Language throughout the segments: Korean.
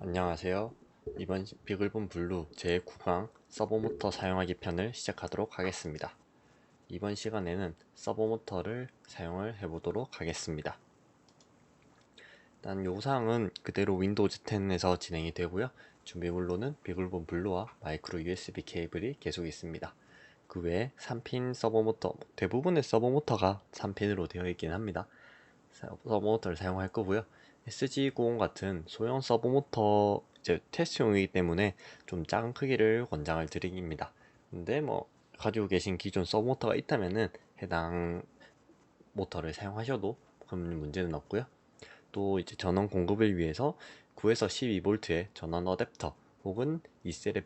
안녕하세요. 이번 비글본 블루 제9강 서버모터 사용하기 편을 시작하도록 하겠습니다. 이번 시간에는 서버모터를 사용을 해보도록 하겠습니다. 일단 요상은 그대로 윈도우즈 10에서 진행이 되고요. 준비물로는 비글본 블루와 마이크로 USB 케이블이 계속 있습니다. 그 외에 3핀 서버모터, 대부분의 서버모터가 3핀으로 되어 있긴 합니다. 서버모터를 사용할 거고요. SG90 같은 소형 서버모터 이제 테스트용이기 때문에 좀 작은 크기를 권장을 드립니다. 근데 뭐 가지고 계신 기존 서버모터가 있다면은 해당 모터를 사용하셔도 큰 문제는 없고요. 또 이제 전원 공급을 위해서 9에서 12V의 전원 어댑터 혹은 2셀의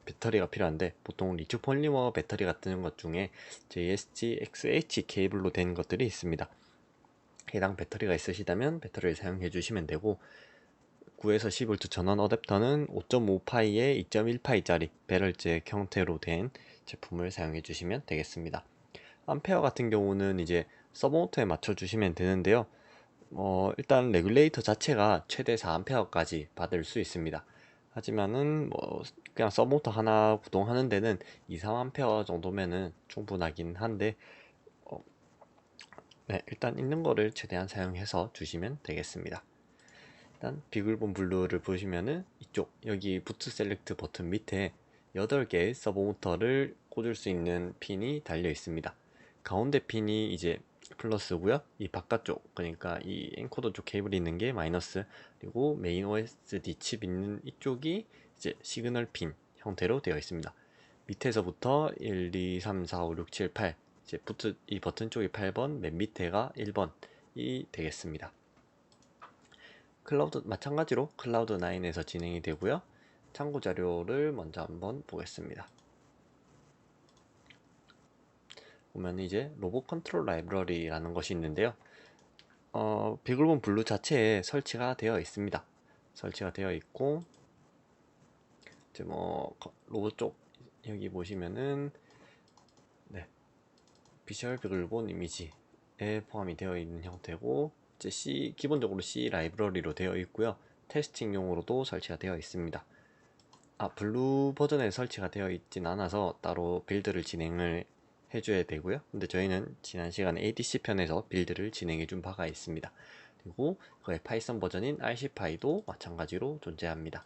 배터리가 필요한데, 보통 리튬 폴리머 배터리 같은 것 중에 JSG XH 케이블로 된 것들이 있습니다. 해당 배터리가 있으시다면 배터리를 사용해 주시면 되고, 9에서 10V 전원 어댑터는 5.5파이에 2.1파이짜리 배럴잭 형태로 된 제품을 사용해 주시면 되겠습니다. 암페어 같은 경우는 이제 서버모터에 맞춰 주시면 되는데요. 일단 레귤레이터 자체가 최대 4A까지 받을 수 있습니다. 하지만은 뭐 그냥 서브모터 하나 구동하는 데는 2, 3A 정도면은 충분하긴 한데, 어, 네, 일단 있는 거를 최대한 사용해서 주시면 되겠습니다. 일단 비글본 블루를 보시면은 이쪽 여기 부트 셀렉트 버튼 밑에 8개의 서브모터를 꽂을 수 있는 핀이 달려 있습니다. 가운데 핀이 이제 플러스고요. 이 바깥쪽, 그러니까 이 엔코더 쪽 케이블이 있는 게 마이너스, 그리고 메인 OSD 칩 있는 이쪽이 이제 시그널 핀 형태로 되어 있습니다. 밑에서부터 1, 2, 3, 4, 5, 6, 7, 8, 이제 부트 이 버튼 쪽이 8번, 맨 밑에가 1번이 되겠습니다. 클라우드 마찬가지로 클라우드 9에서 진행이 되고요. 참고 자료를 먼저 한번 보겠습니다. 보면 이제 로봇 컨트롤 라이브러리라는 것이 있는데요. 비글본 블루 자체에 설치가 되어 있습니다. 설치가 되어 있고, 이제 뭐 로봇 쪽 여기 보시면은, 네, 비주얼 비글본 이미지에 포함이 되어 있는 형태고, 이제 기본적으로 C 라이브러리로 되어 있고요. 테스팅용으로도 설치가 되어 있습니다. 블루 버전에 설치가 되어 있진 않아서 따로 빌드를 진행을 해줘야 되고요. 근데 저희는 지난 시간에 ADC 편에서 빌드를 진행해 준 바가 있습니다. 그리고 그의 파이썬 버전인 RC파이도 마찬가지로 존재합니다.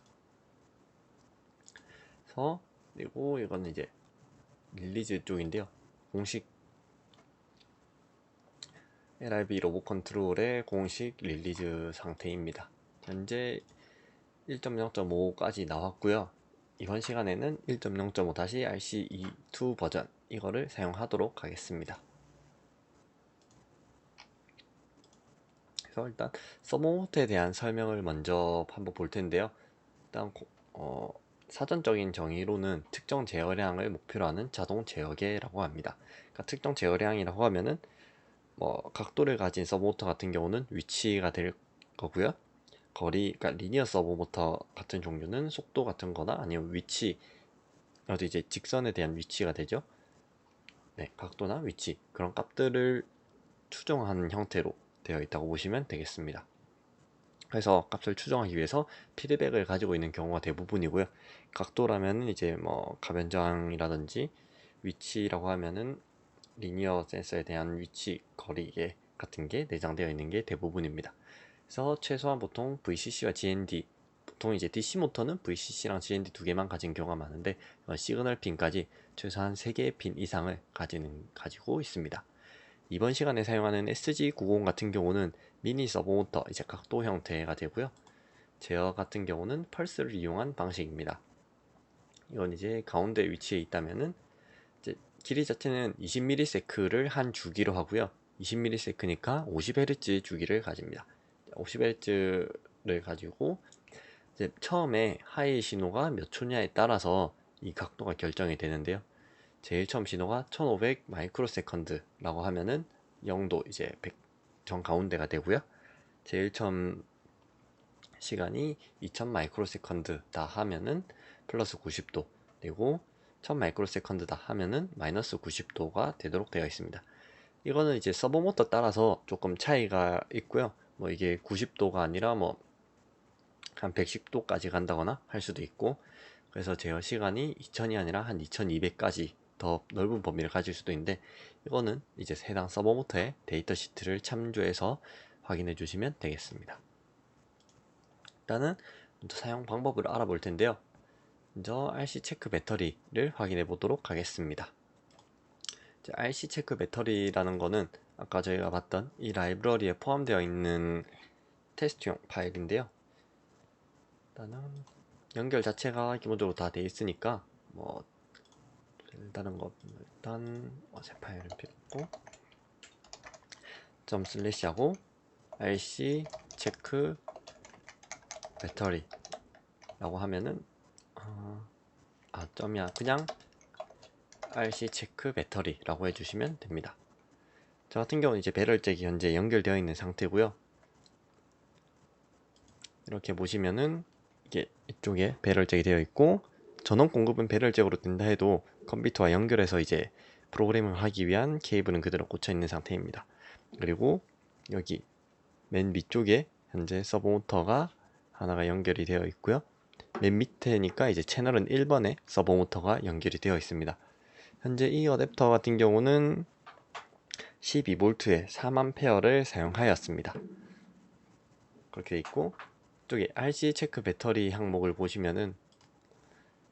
그리고 이거는 이제 릴리즈 쪽인데요. 공식 LRB 로봇 컨트롤의 공식 릴리즈 상태입니다. 현재 1.0.5까지 나왔고요. 이번 시간에는 1.0.5-RCE2 버전 이거를 사용하도록 하겠습니다. 그래서 일단 서버모터에 대한 설명을 먼저 한번 볼 텐데요. 일단 사전적인 정의로는 특정 제어량을 목표로 하는 자동 제어계라고 합니다. 그러니까 특정 제어량이라고 하면은 뭐 각도를 가진 서버모터 같은 경우는 위치가 될 거고요. 그러니까 리니어 서버모터 같은 종류는 속도 같은 거나 아니면 위치, 어디 이제 직선에 대한 위치가 되죠. 네, 각도나 위치 그런 값들을 추정하는 형태로 되어 있다고 보시면 되겠습니다. 그래서 값을 추정하기 위해서 피드백을 가지고 있는 경우가 대부분이고요. 각도라면 이제 뭐 가변장이라든지, 위치라고 하면은 리니어 센서에 대한 위치 거리계 같은 게 내장되어 있는 게 대부분입니다. 그래서 최소한 보통 VCC와 GND, 보통 이제 DC 모터는 VCC랑 GND 두 개만 가진 경우가 많은데, 시그널 핀까지 최소한 3개의 핀 이상을 가지고 있습니다. 이번 시간에 사용하는 SG90 같은 경우는 미니 서브모터, 이제 각도 형태가 되고요. 제어 같은 경우는 펄스를 이용한 방식입니다. 이건 이제 가운데 위치에 있다면은 이제 길이 자체는 20ms를 한 주기로 하고요. 20ms니까 50Hz 주기를 가집니다. 50Hz를 가지고 이제 처음에 하이 신호가 몇 초냐에 따라서 이 각도가 결정이 되는데요. 제일 처음 신호가 1500 마이크로 세컨드라고 하면은 0도 이제 100 정 가운데가 되고요. 제일 처음 시간이 2000 마이크로 세컨드다 하면은 플러스 90도, 그리고 1000 마이크로 세컨드다 하면은 마이너스 90도가 되도록 되어 있습니다. 이거는 이제 서버 모터 따라서 조금 차이가 있고요. 뭐 이게 90도가 아니라 뭐 한 110도까지 간다거나 할 수도 있고, 그래서 제어 시간이 2000이 아니라 한 2200까지 더 넓은 범위를 가질 수도 있는데, 이거는 이제 해당 서버모터의 데이터 시트를 참조해서 확인해 주시면 되겠습니다. 일단은 먼저 사용 방법을 알아볼 텐데요. 먼저 RC 체크 배터리를 확인해 보도록 하겠습니다. RC 체크 배터리라는 거는 아까 저희가 봤던 이 라이브러리에 포함되어 있는 테스트용 파일인데요. 일단은 연결 자체가 기본적으로 다 되어 있으니까 뭐 다른 거 일단 제 파일을 뺐고 점 슬래시하고 RC 체크 배터리라고 하면은 점이야 그냥 RC 체크 배터리라고 해주시면 됩니다. 저 같은 경우는 이제 배럴잭이 현재 연결되어 있는 상태고요. 이렇게 보시면은 이게 이쪽에 배럴잭이 되어 있고, 전원 공급은 배럴잭으로 된다 해도 컴퓨터와 연결해서 이제 프로그램을 하기 위한 케이블은 그대로 꽂혀 있는 상태입니다. 그리고 여기 맨 위쪽에 현재 서버 모터가 하나가 연결이 되어 있고요. 맨 밑에니까 이제 채널은 1번에 서버 모터가 연결이 되어 있습니다. 현재 이 어댑터 같은 경우는 12V의 4A 사용하였습니다. 그렇게 돼 있고, 이쪽에 RC 체크 배터리 항목을 보시면은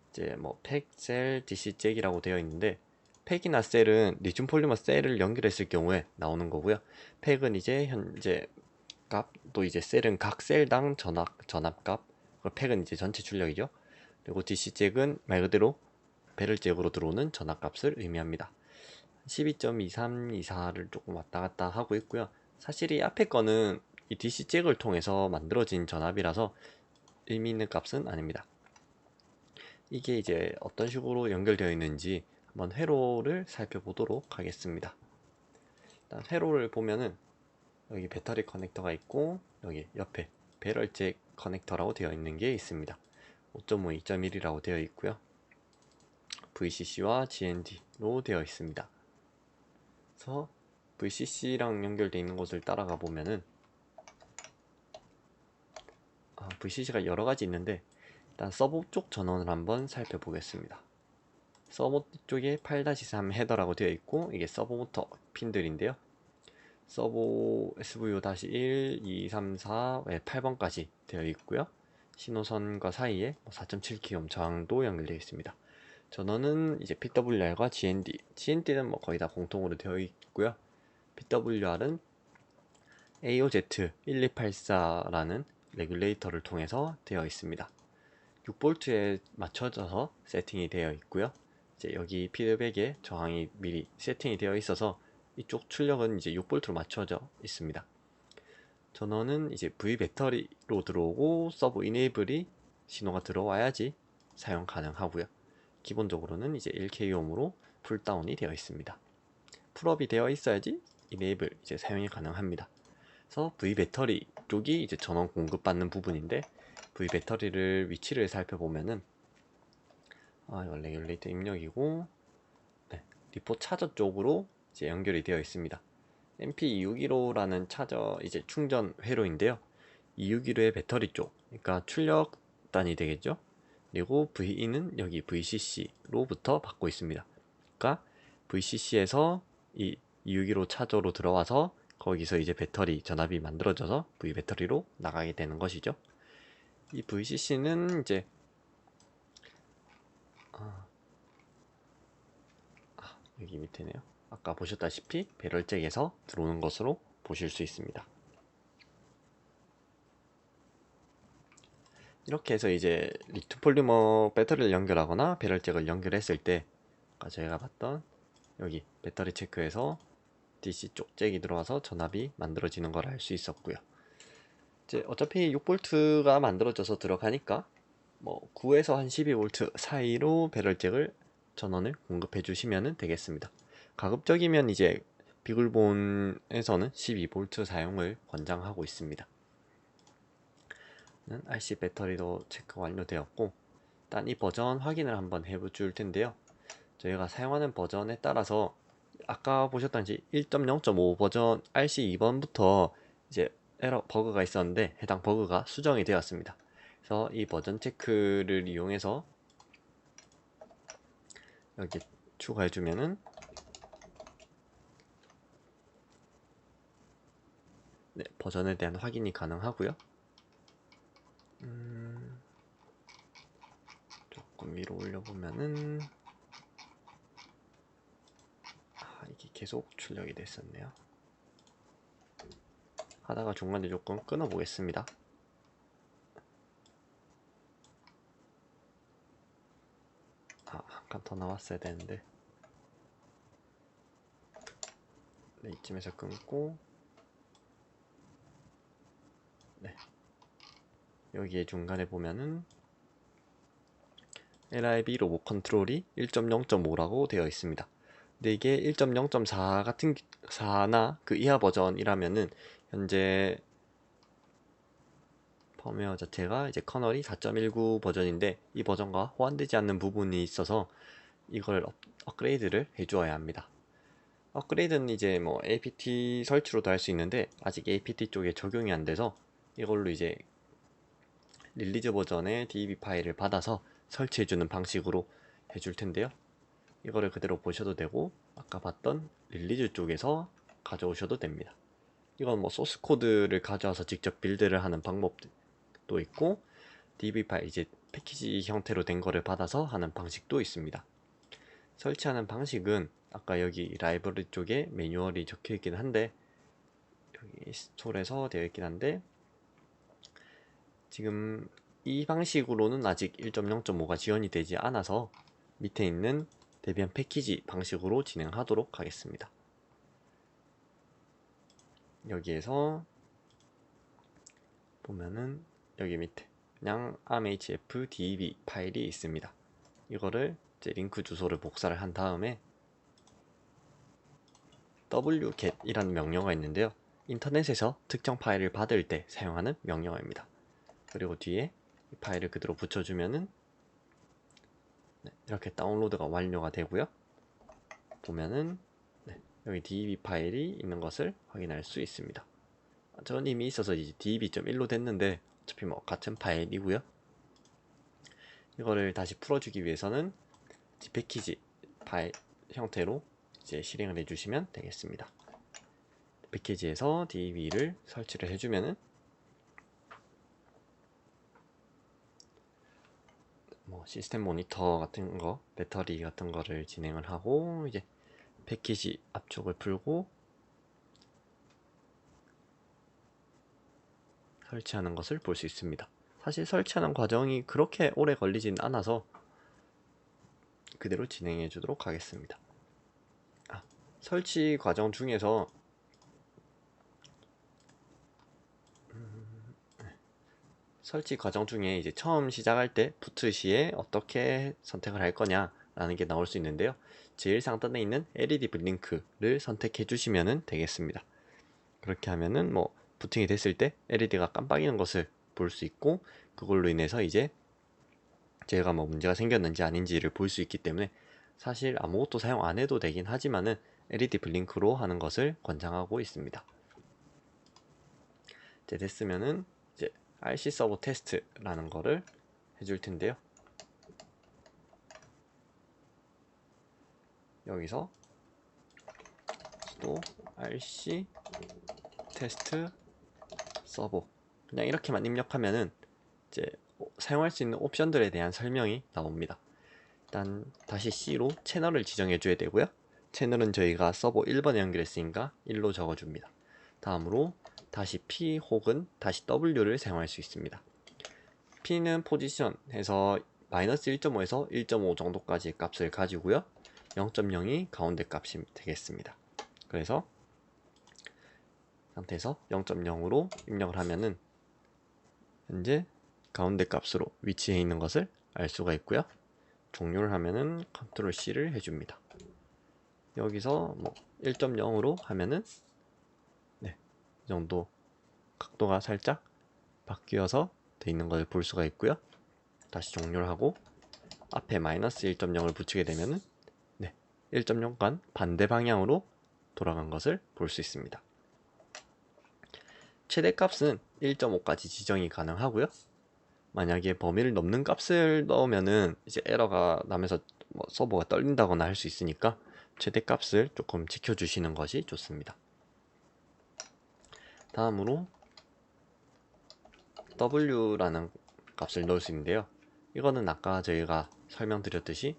이제 뭐 팩, 셀, DC 잭이라고 되어 있는데, 팩이나 셀은 리튬 폴리머 셀을 연결했을 경우에 나오는 거고요. 팩은 이제 현재 값, 또 이제 셀은 각 셀당 전압값, 팩은 이제 전체 출력이죠. 그리고 DC 잭은 말 그대로 배럴잭으로 들어오는 전압값을 의미합니다. 12.23, 24를 조금 왔다 갔다 하고 있고요. 사실 이 앞에 거는 이 DC 잭을 통해서 만들어진 전압이라서 의미 있는 값은 아닙니다. 이게 이제 어떤 식으로 연결되어 있는지 한번 회로를 살펴보도록 하겠습니다. 일단 회로를 보면은 여기 배터리 커넥터가 있고, 여기 옆에 배럴잭 커넥터라고 되어 있는 게 있습니다. 5.5, 2.1이라고 되어 있고요. VCC와 GND로 되어 있습니다. 그래서 VCC랑 연결되어 있는 곳을 따라가 보면은 VCC가 여러 가지 있는데, 일단 서버 쪽 전원을 한번 살펴보겠습니다. 서버 쪽에 8-3 헤더라고 되어 있고, 이게 서버 모터 핀들인데요. 서버 SVO-1, 2, 3, 4, 8번까지 되어 있고요. 신호선과 사이에 4.7kΩ 저항도 연결되어 있습니다. 전원은 이제 PWR과 GND는 뭐 거의 다 공통으로 되어 있고요. PWR은 AOZ1284라는 레귤레이터를 통해서 되어 있습니다. 6V에 맞춰져서 세팅이 되어 있고요. 이제 여기 피드백에 저항이 미리 세팅이 되어 있어서 이쪽 출력은 이제 6V로 맞춰져 있습니다. 전원은 이제 V 배터리로 들어오고, 서브 이네이블이 신호가 들어와야지 사용 가능하고요. 기본적으로는 이제 1kΩ으로 풀다운이 되어 있습니다. 풀업이 되어 있어야지 이네이블 이제 사용이 가능합니다. 그래서 V 배터리 쪽이 이제 전원 공급받는 부분인데, V 배터리를 위치를 살펴보면은 이거 레귤레이터 입력이고, 리포 차저 쪽으로 이제 연결이 되어 있습니다. MP261호라는 차저 이제 충전 회로인데요. 261호의 배터리 쪽, 그러니까 출력단이 되겠죠. 그리고 VE는 여기 VCC로부터 받고 있습니다. 그러니까 VCC에서 이 261호 차저로 들어와서 거기서 이제 배터리 전압이 만들어져서 V 배터리로 나가게 되는 것이죠. 이 VCC는 이제 여기 밑에네요. 아까 보셨다시피 배럴잭에서 들어오는 것으로 보실 수 있습니다. 이렇게 해서 이제 리튬 폴리머 배터리를 연결하거나 배럴잭을 연결했을 때 아까 저희가 봤던 여기 배터리 체크에서 DC 쪽 잭이 들어와서 전압이 만들어지는 걸 알 수 있었고요. 이제 어차피 6V가 만들어져서 들어가니까 뭐 9에서 한 12V 사이로 배럴잭을 전원을 공급해 주시면 되겠습니다. 가급적이면 이제 비글본에서는 12V 사용을 권장하고 있습니다. RC 배터리도 체크 완료되었고, 일단 이 버전 확인을 한번 해볼 텐데요. 저희가 사용하는 버전에 따라서 아까 보셨던지 1.0.5 버전 RC 2번부터 이제 에러 버그가 있었는데, 해당 버그가 수정이 되었습니다. 그래서 이 버전 체크를 이용해서 여기 추가해주면은 네, 버전에 대한 확인이 가능하고요. 조금 위로 올려보면은 이게 계속 출력이 됐었네요. 하다가 중간에 조금 끊어 보겠습니다. 한 칸 더 나왔어야 되는데 네, 이쯤에서 끊고 네, 여기에 중간에 보면은 LIB 로봇 컨트롤이 1.0.5라고 되어 있습니다. 근데 이게 1.0.4 같은 4나 그 이하 버전이라면은 현재 펌웨어 자체가 이제 커널이 4.19 버전인데 이 버전과 호환되지 않는 부분이 있어서 이걸 업그레이드를 해주어야 합니다. 업그레이드는 이제 뭐 apt 설치로도 할 수 있는데 아직 apt 쪽에 적용이 안 돼서 이걸로 이제 릴리즈 버전의 DB 파일을 받아서 설치해주는 방식으로 해줄 텐데요. 이거를 그대로 보셔도 되고 아까 봤던 릴리즈 쪽에서 가져오셔도 됩니다. 이건 뭐 소스 코드를 가져와서 직접 빌드를 하는 방법도 있고 DB 파일 이제 패키지 형태로 된 거를 받아서 하는 방식도 있습니다. 설치하는 방식은 아까 여기 라이브러리 쪽에 매뉴얼이 적혀 있긴 한데 여기 스토어에서 되어 있긴 한데 지금 이 방식으로는 아직 1.0.5가 지원이 되지 않아서 밑에 있는 데비안 패키지 방식으로 진행하도록 하겠습니다. 여기에서 보면은 여기 밑에 그냥 armhf.db 파일이 있습니다. 이거를 이제 링크 주소를 복사를 한 다음에 wget이라는 명령어가 있는데요. 인터넷에서 특정 파일을 받을 때 사용하는 명령어입니다. 그리고 뒤에 이 파일을 그대로 붙여주면은 네, 이렇게 다운로드가 완료가 되고요. 보면은 네, 여기 db 파일이 있는 것을 확인할 수 있습니다. 전 이미 있어서 이제 db.1로 됐는데 어차피 뭐 같은 파일이고요. 이거를 다시 풀어주기 위해서는 패키지 파일 형태로 이제 실행을 해주시면 되겠습니다. 패키지에서 db를 설치를 해주면은 뭐 시스템 모니터 같은 거, 배터리 같은 거를 진행을 하고 이제 패키지 앞쪽을 풀고 설치하는 것을 볼 수 있습니다. 사실 설치하는 과정이 그렇게 오래 걸리진 않아서 그대로 진행해 주도록 하겠습니다. 설치 과정 중에서 설치 과정 중에 이제 처음 시작할 때 부트 시에 어떻게 선택을 할 거냐 라는 게 나올 수 있는데요. 제일 상단에 있는 LED 블링크를 선택해 주시면 되겠습니다. 그렇게 하면은 뭐 부팅이 됐을 때 LED가 깜빡이는 것을 볼 수 있고 그걸로 인해서 이제 제가 뭐 문제가 생겼는지 아닌지를 볼 수 있기 때문에 사실 아무것도 사용 안 해도 되긴 하지만은 LED 블링크로 하는 것을 권장하고 있습니다. 이제 됐으면은 이제 RC 서버 테스트라는 거를 해줄 텐데요. 여기서 또 RC 테스트 서버 그냥 이렇게만 입력하면은 이제 사용할 수 있는 옵션들에 대한 설명이 나옵니다. 일단 다시 C로 채널을 지정해 줘야 되고요. 채널은 저희가 서버 1번에 연결했으니까 1로 적어줍니다. 다음으로 다시 P 혹은 다시 W를 사용할 수 있습니다. P는 포지션 해서 마이너스 1.5에서 1.5 정도까지 값을 가지고요. 0.0이 가운데 값이 되겠습니다. 그래서 상태에서 0.0으로 입력을 하면은 현재 가운데 값으로 위치해 있는 것을 알 수가 있고요. 종료를 하면은 컨트롤 C를 해줍니다. 여기서 뭐 1.0으로 하면은 네, 이 정도 각도가 살짝 바뀌어서 돼 있는 것을 볼 수가 있고요. 다시 종료를 하고 앞에 마이너스 1.0을 붙이게 되면은 네, 1.0간 반대 방향으로 돌아간 것을 볼 수 있습니다. 최대값은 1.5까지 지정이 가능하고요. 만약에 범위를 넘는 값을 넣으면은 이제 에러가 나면서 뭐 서버가 떨린다거나 할 수 있으니까 최대 값을 조금 지켜주시는 것이 좋습니다. 다음으로 W라는 값을 넣을 수 있는데요. 이거는 아까 저희가 설명드렸듯이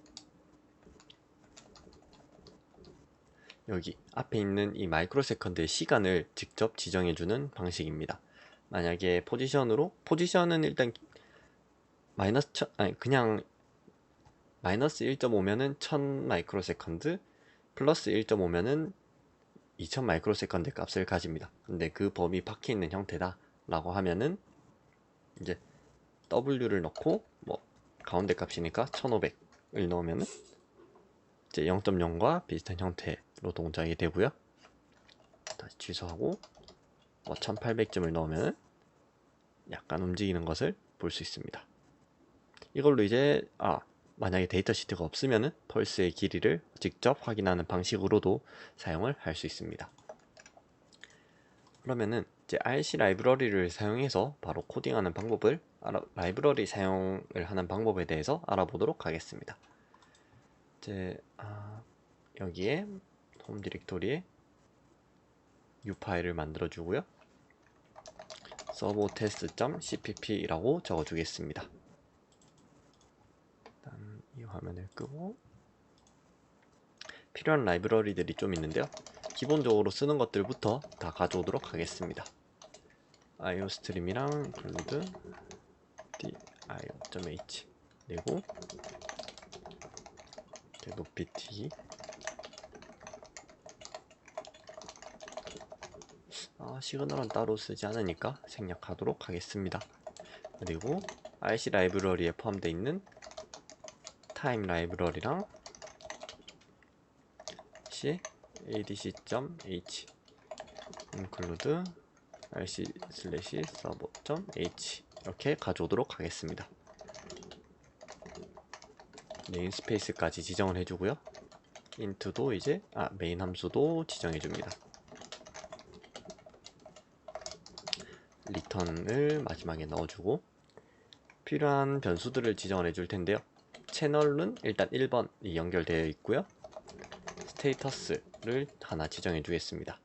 여기 앞에 있는 이 마이크로 세컨드의 시간을 직접 지정해주는 방식입니다. 만약에 포지션은 일단 마이너스 그냥 마이너스 1.5면은 1000 마이크로 세컨드, 플러스 1.5면은 2000 마이크로 세컨드 값을 가집니다. 근데 그 범위 밖에 있는 형태다 라고 하면은 이제 W를 넣고 뭐 가운데 값이니까 1500을 넣으면은 이제 0.0과 비슷한 형태로 동작이 되고요. 다시 취소하고 뭐 1800점을 넣으면 약간 움직이는 것을 볼 수 있습니다. 이걸로 이제 만약에 데이터 시트가 없으면 펄스의 길이를 직접 확인하는 방식으로도 사용을 할 수 있습니다. 그러면은 이제 RC 라이브러리를 사용해서 바로 코딩하는 방법을 라이브러리 사용을 하는 방법에 대해서 알아보도록 하겠습니다. 이제 여기에 홈 디렉토리에 U 파일을 만들어 주고요. servotest.cpp라고 적어 주겠습니다. 일단 이 화면을 끄고 필요한 라이브러리들이 좀 있는데요. 기본적으로 쓰는 것들부터 다 가져오도록 하겠습니다. iostream이랑 include dio.h 그리고 높이튀기 시그널은 따로 쓰지 않으니까 생략하도록 하겠습니다. 그리고 RC 라이브러리에 포함되어 있는 타임 라이브러리랑 adc.h include rc/server.h 이렇게 가져오도록 하겠습니다. 네임스페이스까지 지정을 해주고요. int도 이제 메인 함수도 지정해줍니다. return을 마지막에 넣어주고 필요한 변수들을 지정을 해줄 텐데요. 채널은 일단 1번이 연결되어 있고요. 스테이터스를 하나 지정해 주겠습니다.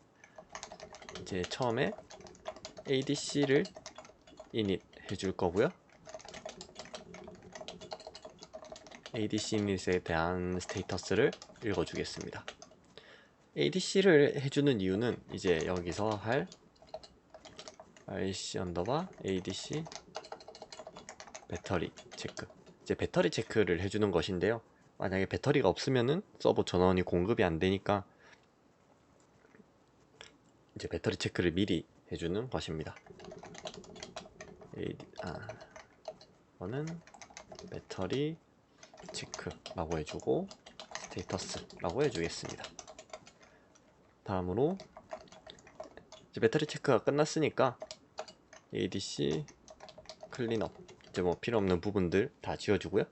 이제 처음에 ADC를 init 해줄 거고요. ADC init에 대한 스테이터스를 읽어주겠습니다. ADC를 해주는 이유는 이제 여기서 할 rc ADC 배터리 체크, 이제 배터리 체크를 해주는 것인데요. 만약에 배터리가 없으면은 서버 전원이 공급이 안 되니까 이제 배터리 체크를 미리 해주는 것입니다. 이거는 배터리 체크라고 해주고 스테이터스라고 해주겠습니다. 다음으로 이제 배터리 체크가 끝났으니까 ADC 클린업, 이제 뭐 필요 없는 부분들 다 지워주고요.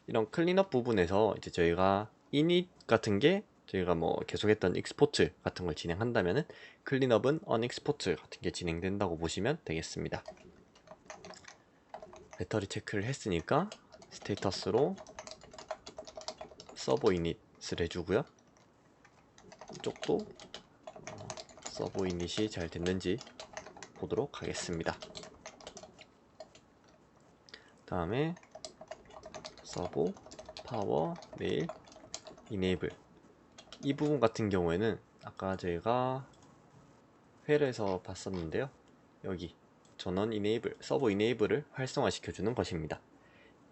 이런 클린업 부분에서 이제 저희가 init 같은 게 저희가 뭐 계속했던 익스포트 같은 걸 진행한다면은 클린업은 언익스포트 같은 게 진행된다고 보시면 되겠습니다. 배터리 체크를 했으니까 스테이터스로 서버 이닛을 해주고요. 이쪽도 서버 이닛이 잘 됐는지 보도록 하겠습니다. 다음에 서버 파워 메일 이네이블, 이 부분 같은 경우에는 아까 저희가 회로에서 봤었는데요. 여기 전원 이네이블, 서버 이네이블을 활성화 시켜주는 것입니다.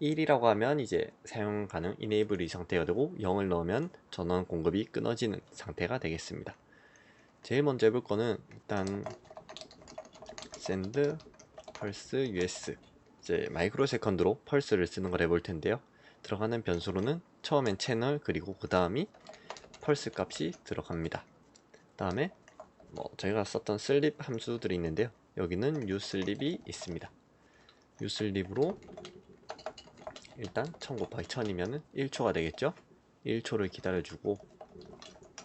1이라고 하면 이제 사용 가능 이네이블이 상태가 되고 0을 넣으면 전원 공급이 끊어지는 상태가 되겠습니다. 제일 먼저 해볼 거는 일단 send pulse us, 이제 마이크로 세컨드로 펄스를 쓰는 걸 해볼 텐데요. 들어가는 변수로는 처음엔 채널 그리고 그 다음이 펄스 값이 들어갑니다. 다음에 뭐 저희가 썼던 슬립 함수들이 있는데요. 여기는 uSleep이 있습니다. uSleep으로 일단 1000 곱하기 1000이면 1초가 되겠죠. 1초를 기다려주고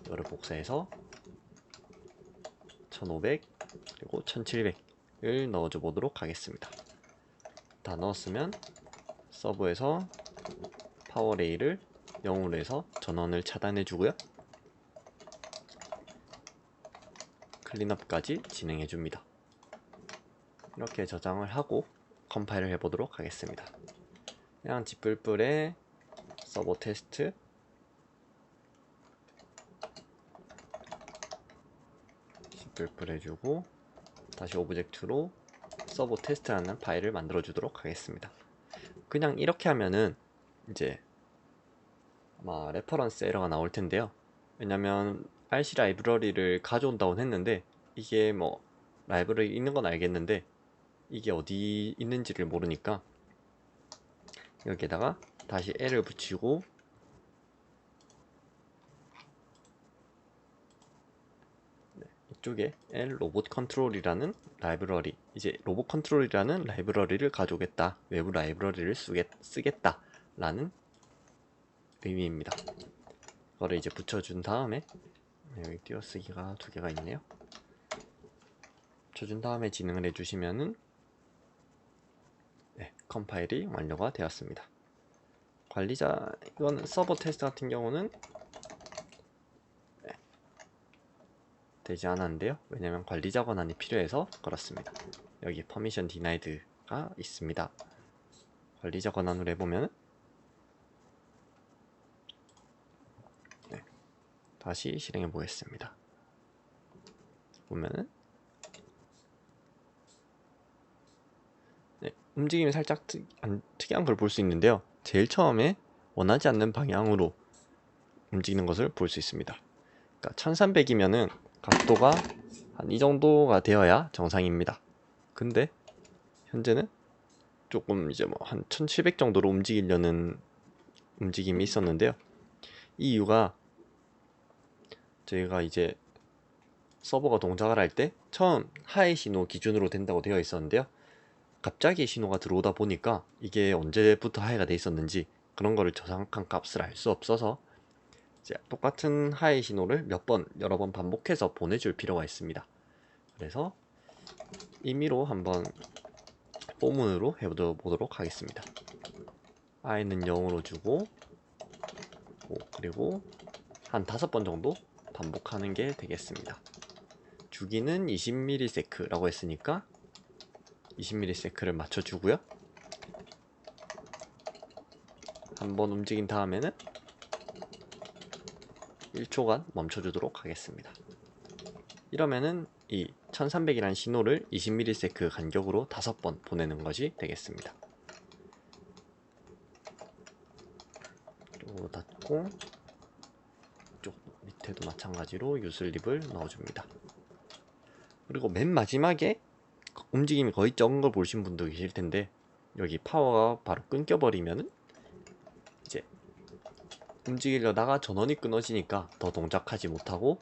이거를 복사해서 1500 그리고 1700을 넣어줘 보도록 하겠습니다. 다 넣었으면 서버에서 파워 레일을 0으로 해서 전원을 차단해 주고요. 클린업까지 진행해 줍니다. 이렇게 저장을 하고 컴파일을 해보도록 하겠습니다. 그냥 지뿔뿔에 서버 테스트 지뿔뿔 해주고 다시 오브젝트로 서버 테스트라는 파일을 만들어 주도록 하겠습니다. 그냥 이렇게 하면은 이제 아마 레퍼런스 에러가 나올 텐데요. 왜냐면 RC 라이브러리를 가져온다고 했는데 이게 뭐 라이브러리 있는 건 알겠는데 이게 어디 있는지를 모르니까 여기에다가 다시 L을 붙이고 이쪽에 L 로봇 컨트롤이라는 라이브러리, 이제 로봇 컨트롤이라는 라이브러리를 가져오겠다, 외부 라이브러리를 쓰겠다 라는 의미입니다. 이거를 이제 붙여준 다음에 여기 띄어쓰기가 두 개가 있네요. 붙여준 다음에 진행을 해주시면은 컴파일이 완료가 되었습니다. 관리자, 이거는 서버 테스트 같은 경우는 되지 않았는데요. 왜냐면 관리자 권한이 필요해서 그렇습니다. 여기 퍼미션 디나이드가 있습니다. 관리자 권한으로 해보면 다시 실행해 보겠습니다. 보면은 움직임이 살짝 특이한 걸 볼 수 있는데요. 제일 처음에 원하지 않는 방향으로 움직이는 것을 볼 수 있습니다. 그러니까 1300이면은 각도가 한 이 정도가 되어야 정상입니다. 근데 현재는 조금 이제 뭐 한 1700 정도로 움직이려는 움직임이 있었는데요. 이 이유가 저희가 이제 서버가 동작을 할 때 처음 하이 신호 기준으로 된다고 되어 있었는데요. 갑자기 신호가 들어오다 보니까 이게 언제부터 하이가 돼 있었는지 그런 거를 정확한 값을 알 수 없어서 이제 똑같은 하이 신호를 여러 번 반복해서 보내줄 필요가 있습니다. 그래서 임의로 한번 포문으로 해보도록 하겠습니다. i는 0으로 주고 그리고 한 5번 정도 반복하는 게 되겠습니다. 주기는 20ms라고 했으니까 20ms를 맞춰주고요. 한번 움직인 다음에는 1초간 멈춰주도록 하겠습니다. 이러면은 이 1300이라는 신호를 20ms 간격으로 5번 보내는 것이 되겠습니다. 이쪽으로 닫고 이쪽 밑에도 마찬가지로 유슬립을 넣어줍니다. 그리고 맨 마지막에 움직임이 거의 적은 걸 보신 분도 계실 텐데 여기 파워가 바로 끊겨버리면은 이제 움직이려다가 전원이 끊어지니까 더 동작하지 못하고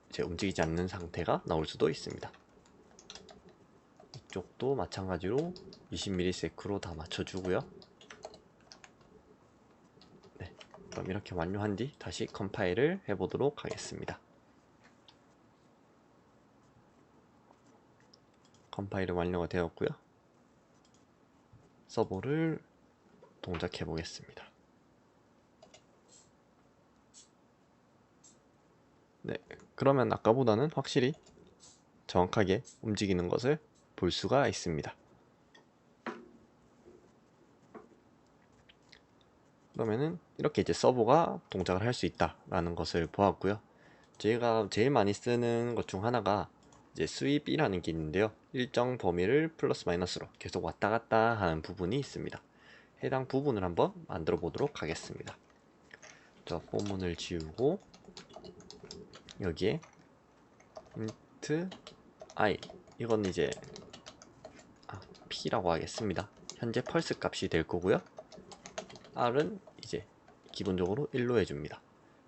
이제 움직이지 않는 상태가 나올 수도 있습니다. 이쪽도 마찬가지로 20ms로 다 맞춰주고요. 그럼 이렇게 완료한 뒤 다시 컴파일을 해보도록 하겠습니다. 컴파일은 완료가 되었고요. 서버를 동작해 보겠습니다. 그러면 아까보다는 확실히 정확하게 움직이는 것을 볼 수가 있습니다. 그러면은 이렇게 이제 서버가 동작을 할 수 있다라는 것을 보았고요. 저희가 제일 많이 쓰는 것 중 하나가 이제 스윕이라는 게 있는데요. 일정 범위를 플러스 마이너스로 계속 왔다 갔다 하는 부분이 있습니다. 해당 부분을 한번 만들어 보도록 하겠습니다. 저 포문을 지우고 여기에 int i, 이건 이제 p라고 하겠습니다. 현재 펄스 값이 될 거고요. r은 이제 기본적으로 1로 해줍니다.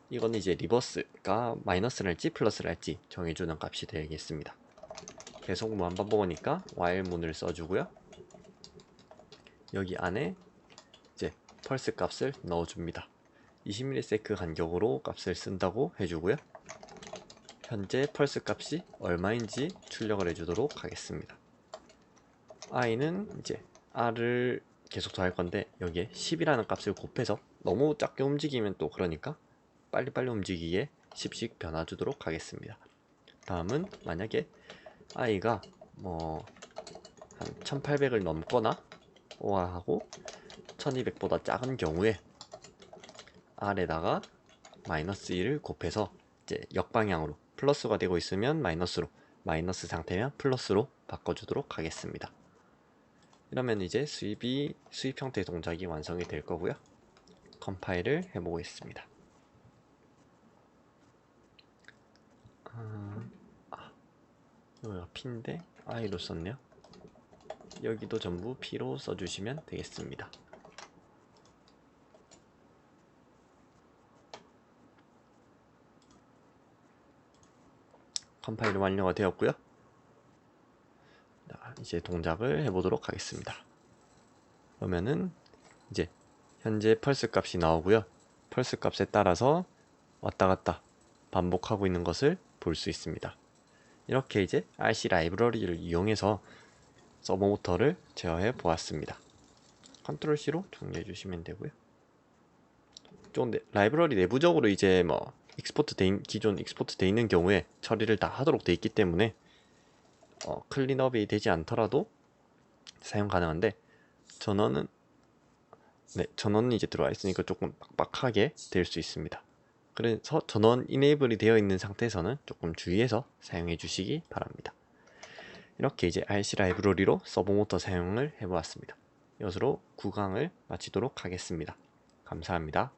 이건 이제 리버스가 마이너스를 할지 플러스를 할지 정해주는 값이 되겠습니다. 계속 무한반복하니까 while 문을 써주고요. 여기 안에 이제 펄스 값을 넣어줍니다. 20ms 간격으로 값을 쓴다고 해주고요. 현재 펄스 값이 얼마인지 출력을 해주도록 하겠습니다. i는 이제 r을 계속 더할 건데 여기에 10이라는 값을 곱해서 너무 작게 움직이면 또 그러니까 빨리빨리 움직이게 10씩 변화 주도록 하겠습니다. 다음은 만약에 i가 뭐 한 1800을 넘거나 하고 1200보다 작은 경우에 r에다가 마이너스 1을 곱해서 이제 역방향으로 플러스가 되고 있으면 마이너스로, 마이너스 상태면 플러스로 바꿔주도록 하겠습니다. 이러면 이제 수입 형태의 동작이 완성이 될 거고요. 컴파일을 해보겠습니다. 여기가 P인데 I로 썼네요. 여기도 전부 P로 써주시면 되겠습니다. 컴파일 완료가 되었고요. 이제 동작을 해보도록 하겠습니다. 그러면은 이제 현재 펄스 값이 나오고요. 펄스 값에 따라서 왔다 갔다 반복하고 있는 것을 볼 수 있습니다. 이렇게 이제 RC 라이브러리를 이용해서 서버 모터를 제어해 보았습니다. 컨트롤 C로 정리해 주시면 되고요. 좀 라이브러리 내부적으로 이제 뭐 기존 익스포트 돼 있는 경우에 처리를 다 하도록 돼 있기 때문에 클린업이 되지 않더라도 사용 가능한데 전원은 이제 들어와 있으니까 조금 빡빡하게 될 수 있습니다. 그래서 전원 이네이블이 되어 있는 상태에서는 조금 주의해서 사용해 주시기 바랍니다. 이렇게 이제 RC 라이브러리로 서버 모터 사용을 해보았습니다. 이것으로 9강을 마치도록 하겠습니다. 감사합니다.